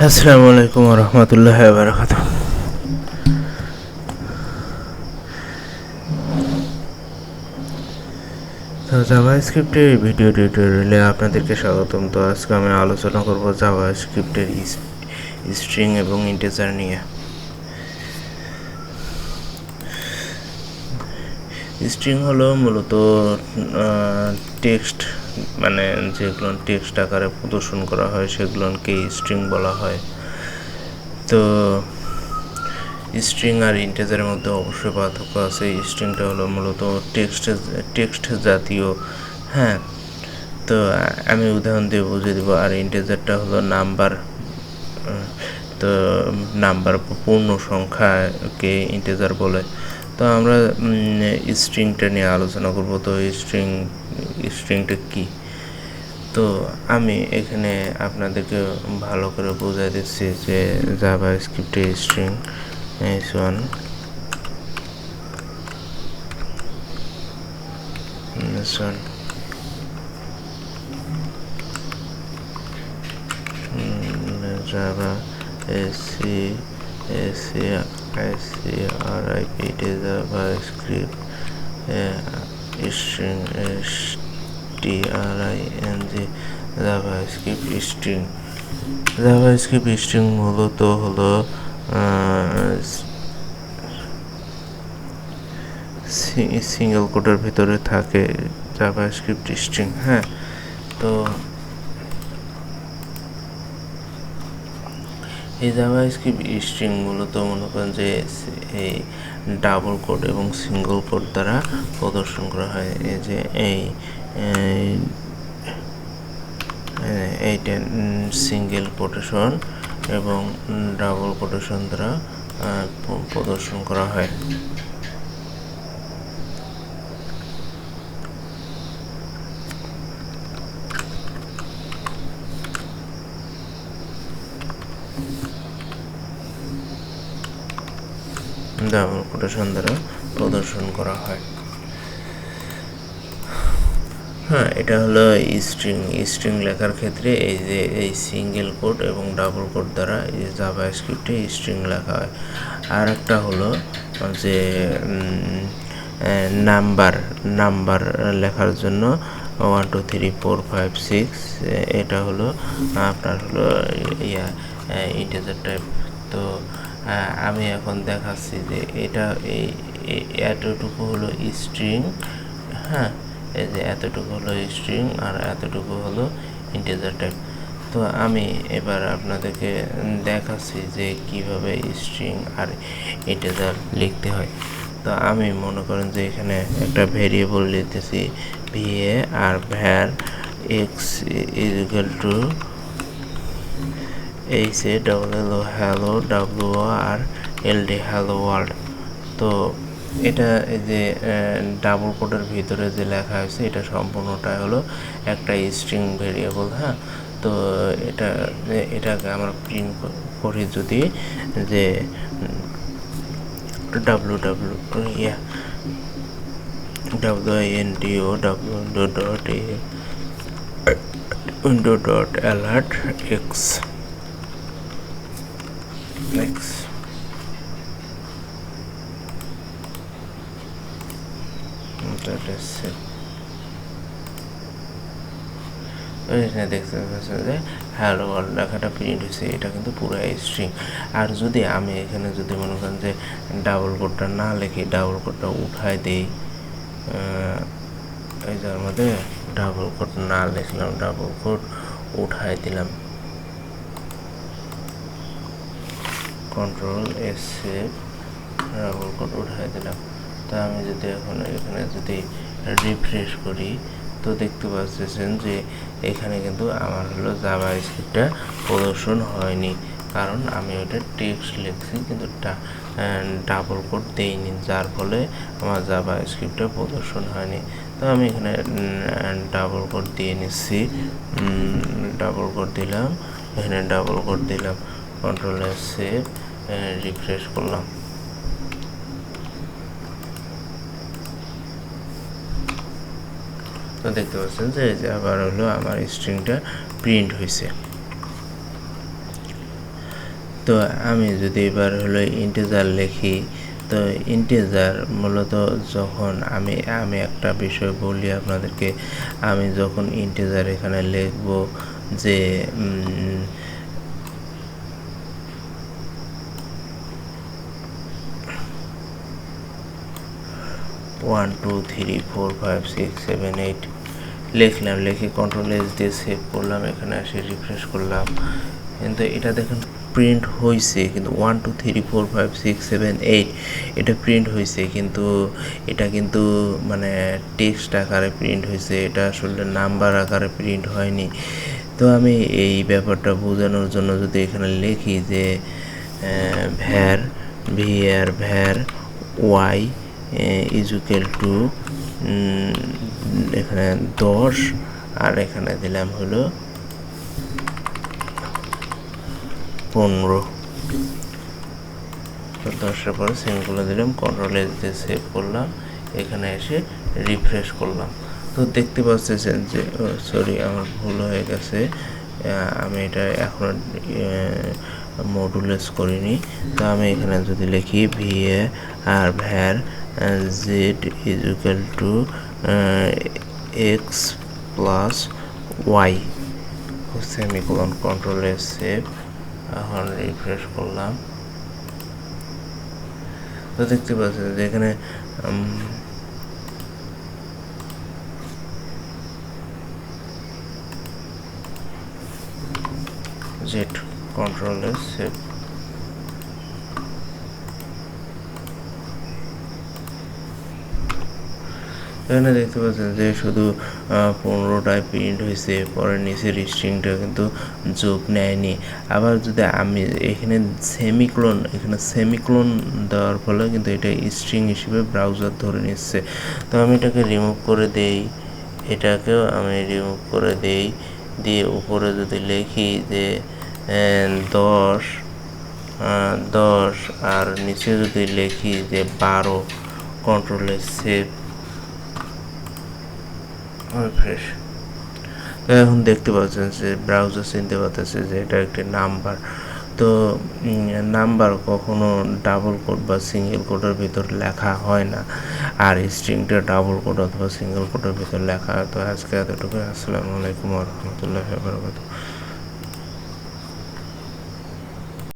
আসসালামু আলাইকুম ওয়া রাহমাতুল্লাহি ওয়া বারাকাতুহু। তো জাভাস্ক্রিপ্টের ভিডিও টিউটোরিয়ালে আপনাদেরকে স্বাগতম। তো আজকে আমি আলোচনা করব জাভাস্ক্রিপ্টের স্ট্রিং এবং ইন্টিজার নিয়ে। স্ট্রিং হলো মূলত টেক্সট, মানে যেগুলো টেক্সট আকারে প্রদর্শন করা হয় সেগুলোকে স্ট্রিং বলা হয়। তো স্ট্রিং আর ইন্টিজারের মধ্যে অবশ্যই পার্থক্য আছে। স্ট্রিংটা হলো মূলত টেক্সট জাতীয়, হ্যাঁ। তো আমি উদাহরণ দিয়ে বুঝিয়ে দেবো। আর ইন্টিজারটা হলো নাম্বার। তো নাম্বার পূর্ণ সংখ্যাকে ইন্টিজার বলে। তো আমরা স্ট্রিংটা নিয়ে আলোচনা করব। তো স্ট্রিংটা কি, তো আমি এখানে আপনাদেরকে ভালো করে বোঝাই দিচ্ছি যে জাভাস্ক্রিপ্টের string is one Java SCRIP JavaScript string string JavaScript string মূলত হলো সিঙ্গেল কোডের ভিতরে থাকে জাভাস্ক্রিপ্ট স্ট্রিং, হ্যাঁ। তো এই জাভাস্ক্রিপ্ট স্ট্রিং মূলত মনে করেন যে এই ডাবল কোড এবং সিঙ্গল কোড দ্বারা প্রদর্শন করা হয়। এই যে এইটা সিঙ্গেল কোটেশন এবং ডাবল কোটেশন দ্বারা প্রদর্শন করা হয়। ডাবল কোটেশন দ্বারা প্রদর্শন করা হয়, হ্যাঁ। এটা হলো স্ট্রিং লেখার ক্ষেত্রে এই যে এই সিঙ্গেল কোড এবং ডাবল কোড দ্বারা এই জাভাস্ক্রিপ্টে স্ট্রিং লেখা হয়। আর একটা হলো যে নাম্বার লেখার জন্য 1 2 3 4 5 6 এটা হলো আপনার হলো ইন্টিজার টাইপ। তো আমি এখন দেখাচ্ছি যে এটা এতটুকু হলো স্ট্রিং, হ্যাঁ। এই যে এতটুকু হলো স্ট্রিং আর এতটুকু হলো ইন্টিজার টাইপ। তো আমি এবার আপনাদেরকে দেখাচ্ছি যে কিভাবে স্ট্রিং আর ইন্টিজার লিখতে হয়। তো আমি মনে করেন যে এখানে একটা ভেরিয়েবল লিখতেছি va R var x is equal to hello R ld hello world। তো এটা এই যে ডাবল কোডের ভিতরে যে লেখা হয়েছে এটা সম্পূর্ণটাই হলো একটা স্ট্রিং ভেরিয়েবল, হ্যাঁ। তো এটাকে আমরা প্রিন্ট করি যদি যে window.alert x এখানে দেখতে পাচ্ছেন যে হ্যালো ওয়ার্ল্ড লেখাটা প্রিন্ট হয়েছে। এটা কিন্তু পুরো স্ট্রিং। আর যদি আমি এখানে যদি মনে করেন যে ডাবল কোডটা না লিখি, ডাবল কোডটা উঠাই দেই, এই যার মধ্যে ডাবল কোড না লিখলাম, ডাবল কোড উঠাই দিলাম, control s save, double code উঠাই দিলাম। তা আমি যদি এখন এখানে যদি রিফ্রেশ করি তো দেখতে পাচ্ছেন যে এখানে কিন্তু আমার হলো জাভাস্ক্রিপ্টটা প্রদর্শন হয়নি, কারণ আমি ওটা টেক্সট লিখছি কিন্তু ডাবল কোড দেইনি, যার ফলে আমার জাভাস্ক্রিপ্টটা প্রদর্শন হয়নি। তো আমি এখানে ডাবল কোড দিয়ে নিচ্ছি, ডাবল কোড দিলাম, এখানে ডাবল কোড দিলাম, কন্ট্রোল এস সেভ, রিফ্রেশ করলাম। তো দেখতে পাচ্ছেন যে আবার হলো আমার স্ট্রিংটা প্রিন্ট হয়েছে। তো আমি যদি এবার হলো ইন্টিজার লিখি, তো ইন্টিজার মূলত যখন আমি একটা বিষয় বলি আপনাদেরকে, আমি যখন ইন্টিজার এখানে লিখব যে 1 2 3 4 5 6 7 8 লিখলাম, লিখে কন্ট্রোল এস দিয়ে সেভ করলাম, এখানে এসে রিফ্রেশ করলাম, কিন্তু এটা দেখেন প্রিন্ট হয়েছে, কিন্তু 1 2 3 4 5 6 7 8 এটা প্রিন্ট হয়েছে, কিন্তু এটা কিন্তু মানে টেক্সট আকারে প্রিন্ট হয়েছে, এটা আসলে নাম্বার আকারে প্রিন্ট হয়নি। তো আমি এই ব্যাপারটা বোঝানোর জন্য যদি এখানে লিখি যে var y is equal to এখানে 10 আর এখানে দিলাম হলো 15। তো 10-এর পরে সেমিকোলন দিলাম, কন্ট্রোল এস দিয়ে সেভ করলাম, এখানে এসে রিফ্রেশ করলাম। তো দেখতে পাচ্ছেন যে সরি আমার ভুল হয়ে গেছে, আমি এটা এখন মডুলেস করিনি। তো আমি এখানে যদি লিখি var z is equal to x plus y, semicolon, control s save, এখন রিফ্রেশ করলাম। তো দেখতে পাচ্ছেন যে এখানে জেড, কন্ট্রোল এস সেভ। এখানে দেখতে পাচ্ছেন যে শুধু 15টায় প্রিন্ট হয়েছে, পরে নিচের স্ট্রিংটা কিন্তু যোগ নেয়নি। আবার যদি আমি এখানে সেমিক্লোন দেওয়ার ফলে কিন্তু এটা স্ট্রিং হিসেবে ব্রাউজার ধরে নিচ্ছে। তো আমি এটাকে রিমুভ করে দেই, এটাকেও আমি রিমুভ করে দেই, দিয়ে উপরে যদি লিখি যে 10 আর নিচে যদি লিখি যে 12, কন্ট্রোলে সেভ, রিফ্রেশ। তো এখন দেখতে পাচ্ছেন যে ব্রাউজার চিনতে পারতেছে যে এটা একটি নাম্বার। তো নাম্বার কখনো ডাবল কোড বা সিঙ্গেল কোডের ভিতর লেখা হয় না, আর স্ট্রিংটা ডাবল কোড অথবা সিঙ্গেল কোডের ভিতর লেখা হয়। তো আজকে এতটুকু। আসসালামু আলাইকুম ওয়া রাহমাতুল্লাহি ওয়া বারাকাতুহু।